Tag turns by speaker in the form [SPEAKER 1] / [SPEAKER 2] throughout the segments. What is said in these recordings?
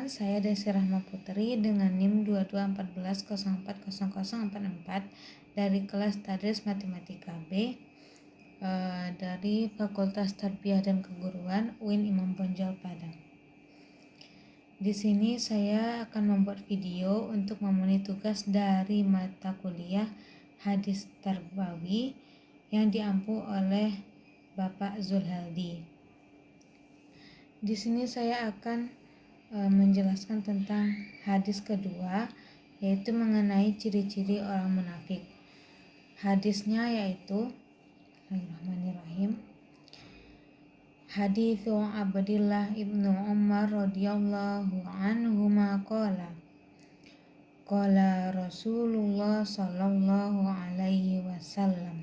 [SPEAKER 1] perkenalkan, saya Desi Rahma Putri dengan NIM 2214040044 dari kelas Tadris Matematika B dari Fakultas Tarbiyah dan Keguruan UIN Imam Bonjol Padang. Di sini saya akan membuat video untuk memenuhi tugas dari mata kuliah Hadis Tarbawi yang diampu oleh Bapak Zulhaldi. Di sini saya akan menjelaskan tentang hadis kedua, yaitu mengenai ciri-ciri orang munafik. Hadisnya yaitu Bismillahirrahmanirrahim. Haditsu Abdillah ibnu Umar radhiyallahu anhuma qala Rasulullah sallallahu alaihi wasallam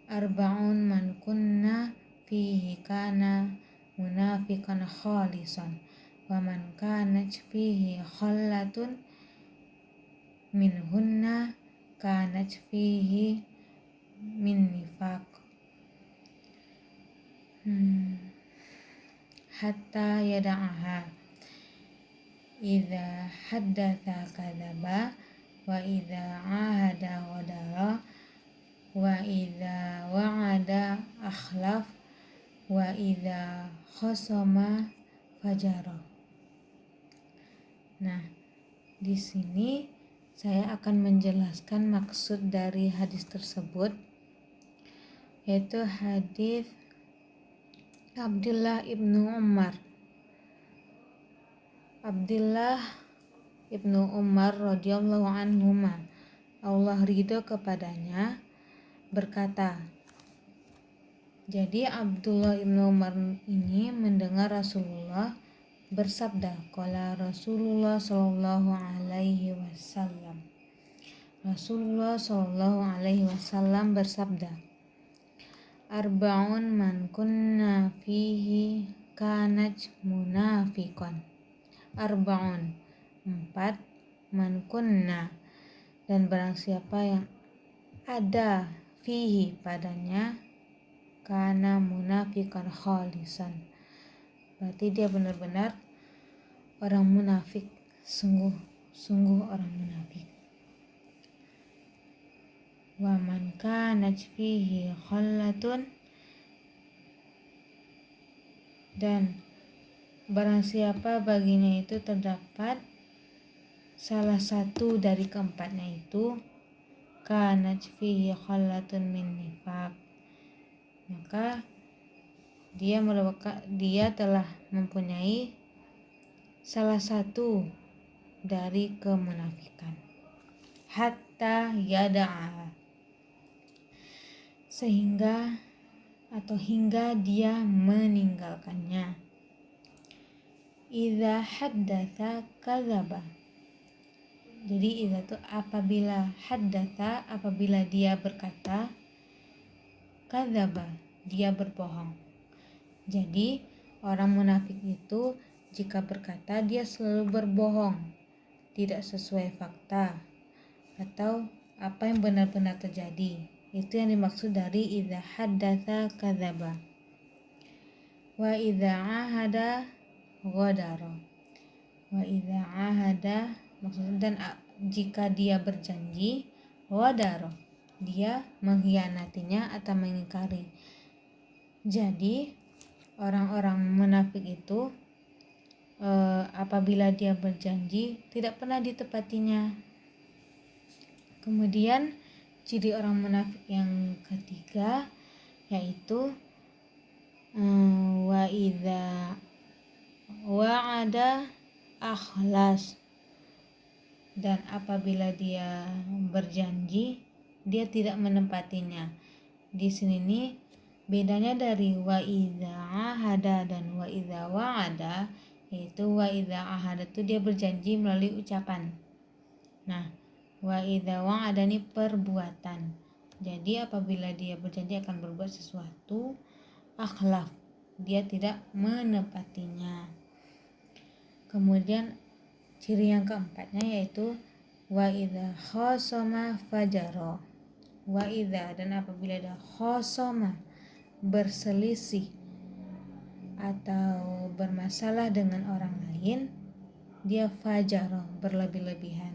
[SPEAKER 1] arba'un man kunna fihi kana munafiqan khalisan wa man kanat fihi khallatun minhunna kanat fihi min nifaq hatta yada'aha idza haddatsa kadzaba wa idza ahada ghadara wa idza wa'ada akhlaf wa idza khasama fajara. Nah, di sini saya akan menjelaskan maksud dari hadis tersebut, yaitu hadis Abdullah ibnu Umar. Abdullah ibnu Umar radhiyallahu anhuma, Allah ridho kepadanya, berkata. Jadi Abdullah ibnu Umar ini mendengar Rasulullah bersabda, qala Rasulullah sallallahu alaihi wasallam. Rasulullah sallallahu alaihi wasallam bersabda, arba'un man kunna fihi kanat munafiqan. Arba'un, 4, man kunna, dan barang siapa yang ada fihi padanya kana munafiqan khalisan, berarti dia benar-benar orang munafik, sungguh orang munafik. Wa man kanat fihi khallatun, dan barang siapa baginya itu terdapat salah satu dari keempatnya itu kanat fihi khallatun min nifaq, maka dia telah mempunyai salah satu dari kemunafikan. Hatta yada'a, hingga dia meninggalkannya. Idza haddatsa kadzaba, jadi idza itu apabila, haddatsa apabila dia berkata, kadzaba dia berbohong. Jadi orang munafik itu jika berkata dia selalu berbohong, tidak sesuai fakta atau apa yang benar-benar terjadi. Itu yang dimaksud dari idza haddatsa kadzaba. Wa idza ahada ghadara. Wa idza ahada, maksudnya dan jika dia berjanji, ghadara, dia mengkhianatinya atau mengingkari. Jadi orang-orang munafik itu apabila dia berjanji tidak pernah ditepatinya. Kemudian ciri orang munafik yang ketiga yaitu wa idza wa'ada akhlas, dan apabila dia berjanji dia tidak menepatinya. Di sini nih bedanya dari wa idza ahada dan wa idza wa'ada, yaitu wa idza ahada itu dia berjanji melalui ucapan. Nah, wa idza wa'ada ini perbuatan. Jadi apabila dia berjanji akan berbuat sesuatu, akhlaf, dia tidak menepatinya. Kemudian ciri yang keempatnya yaitu wa idza khasama fajara. Wa idza, dan apabila ada khasama, berselisih atau bermasalah dengan orang lain, dia fajaro, berlebih-lebihan.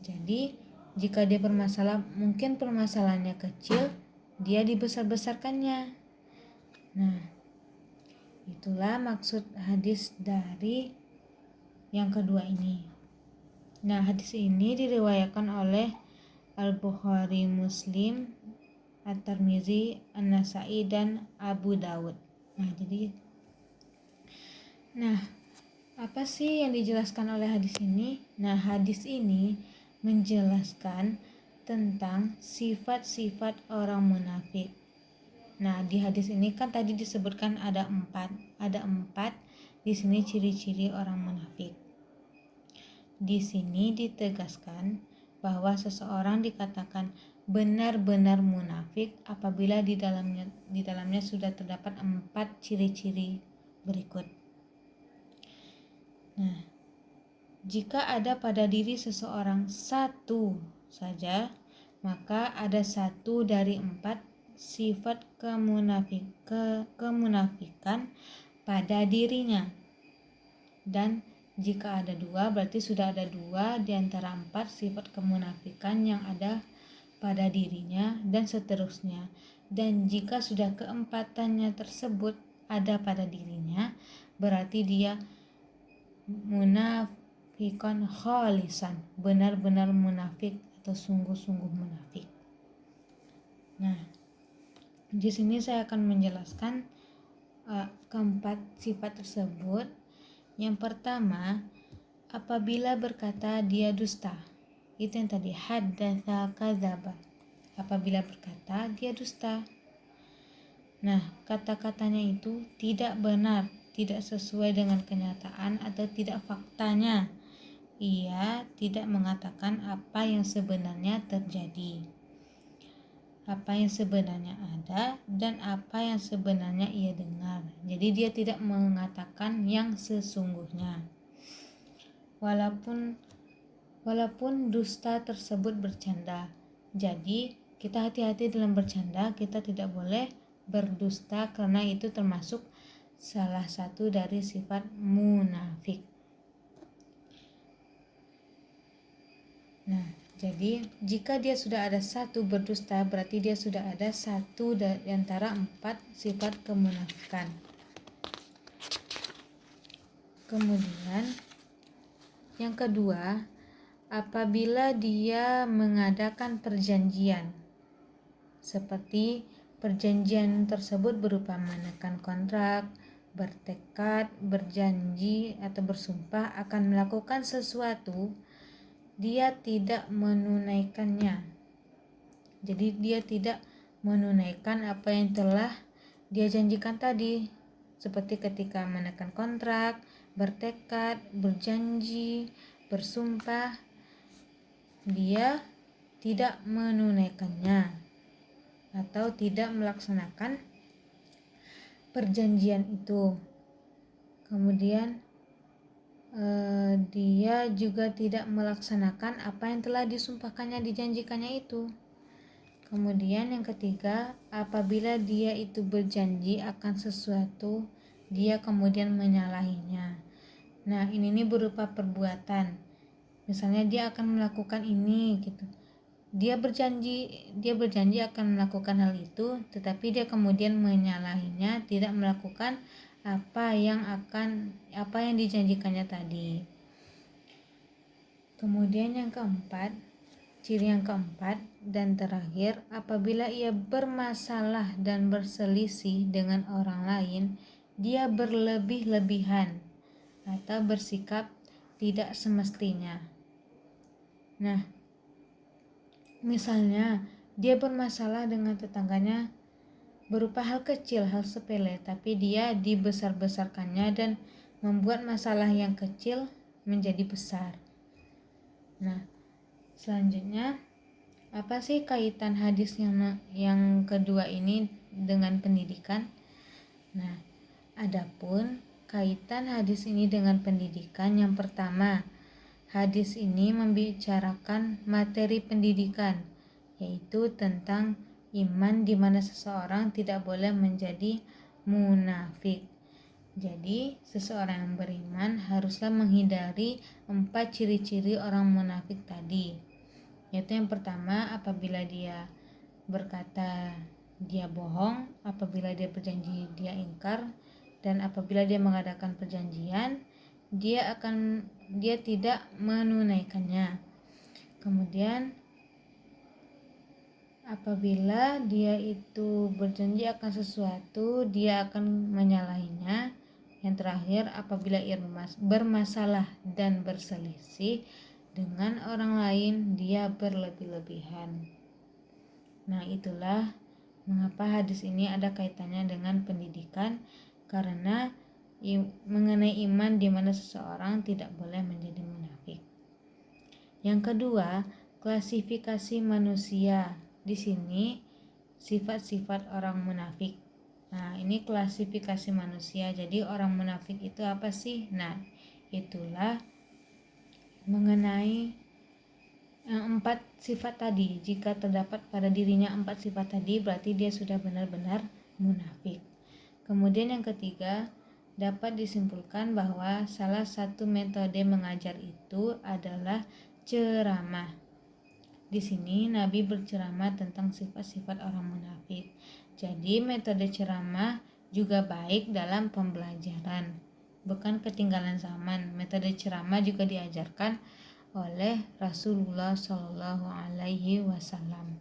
[SPEAKER 1] Jadi jika dia bermasalah, mungkin permasalahannya kecil, dia dibesar-besarkannya. Nah, itulah maksud hadis dari yang kedua ini. Nah, hadis ini diriwayatkan oleh Al-Bukhari, Muslim, At-Tirmizi, An-Nasa'i, dan Abu Daud. Nah, apa sih yang dijelaskan oleh hadis ini? Nah, hadis ini menjelaskan tentang sifat-sifat orang munafik. Nah, di hadis ini kan tadi disebutkan ada empat di sini ciri-ciri orang munafik. Di sini ditegaskan bahwa seseorang dikatakan benar-benar munafik apabila di dalamnya sudah terdapat 4 ciri-ciri berikut. Nah, jika ada pada diri seseorang satu saja, maka ada 1 dari 4 sifat kemunafikan pada dirinya. Dan jika ada 2, berarti sudah ada 2 di antara 4 sifat kemunafikan yang ada pada dirinya, dan seterusnya. Dan jika sudah keempatannya tersebut ada pada dirinya, berarti dia munafikon khalisan, benar-benar munafik atau sungguh-sungguh munafik. Nah, di sini saya akan menjelaskan keempat sifat tersebut. Yang pertama, apabila berkata dia dusta. Itu yang tadi, haddatsa kadzaba. Apabila berkata dia dusta. Nah, kata-katanya itu tidak benar, tidak sesuai dengan kenyataan atau tidak faktanya. Ia tidak mengatakan apa yang sebenarnya terjadi, apa yang sebenarnya ada, dan apa yang sebenarnya ia dengar. Jadi dia tidak mengatakan yang sesungguhnya. Walaupun dusta tersebut bercanda. Jadi kita hati-hati dalam bercanda, kita tidak boleh berdusta karena itu termasuk salah satu dari sifat munafik. Nah, jadi jika dia sudah ada 1 berdusta, berarti dia sudah ada 1 dari antara 4 sifat kemunafikan. Kemudian yang kedua, apabila dia mengadakan perjanjian, seperti perjanjian tersebut berupa menekan kontrak, bertekad, berjanji, atau bersumpah akan melakukan sesuatu, dia tidak menunaikannya. Jadi dia tidak menunaikan apa yang telah dia janjikan tadi, seperti ketika menekan kontrak, bertekad, berjanji, bersumpah, dia tidak menunaikannya atau tidak melaksanakan perjanjian itu. Kemudian dia juga tidak melaksanakan apa yang telah disumpahkannya, dijanjikannya itu. Kemudian yang ketiga, apabila dia itu berjanji akan sesuatu, dia kemudian menyalahinya. Nah, ini berupa perbuatan. Misalnya dia akan melakukan ini gitu. Dia berjanji akan melakukan hal itu, tetapi dia kemudian menyalahinya, tidak melakukan apa yang dijanjikannya tadi. Kemudian ciri yang keempat dan terakhir, apabila ia bermasalah dan berselisih dengan orang lain, dia berlebih-lebihan atau bersikap tidak semestinya. Nah, misalnya dia bermasalah dengan tetangganya berupa hal kecil, hal sepele, tapi dia dibesar-besarkannya dan membuat masalah yang kecil menjadi besar. Nah, selanjutnya, apa sih kaitan hadis yang kedua ini dengan pendidikan? Nah, adapun kaitan hadis ini dengan pendidikan, yang pertama, hadis ini membicarakan materi pendidikan, yaitu tentang iman, di mana seseorang tidak boleh menjadi munafik. Jadi, seseorang yang beriman haruslah menghindari 4 ciri-ciri orang munafik tadi. Yaitu yang pertama, apabila dia berkata dia bohong, apabila dia berjanji dia ingkar, dan apabila dia mengadakan perjanjian, dia tidak menunaikannya. Kemudian apabila dia itu berjanji akan sesuatu, dia akan menyalahinya. Yang terakhir, apabila ia bermasalah dan berselisih dengan orang lain, dia berlebih-lebihan. Nah, itulah mengapa hadis ini ada kaitannya dengan pendidikan, karena mengenai iman di mana seseorang tidak boleh menjadi munafik. Yang kedua, klasifikasi manusia. Di sini sifat-sifat orang munafik. Nah, ini klasifikasi manusia. Jadi orang munafik itu apa sih? Nah, itulah mengenai 4 sifat tadi. Jika terdapat pada dirinya 4 sifat tadi, berarti dia sudah benar-benar munafik. Kemudian yang ketiga, dapat disimpulkan bahwa salah satu metode mengajar itu adalah ceramah. Di sini Nabi berceramah tentang sifat-sifat orang munafik. Jadi metode ceramah juga baik dalam pembelajaran. Bukan ketinggalan zaman. Metode ceramah juga diajarkan oleh Rasulullah Shallallahu Alaihi Wasallam.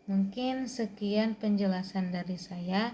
[SPEAKER 1] Mungkin sekian penjelasan dari saya.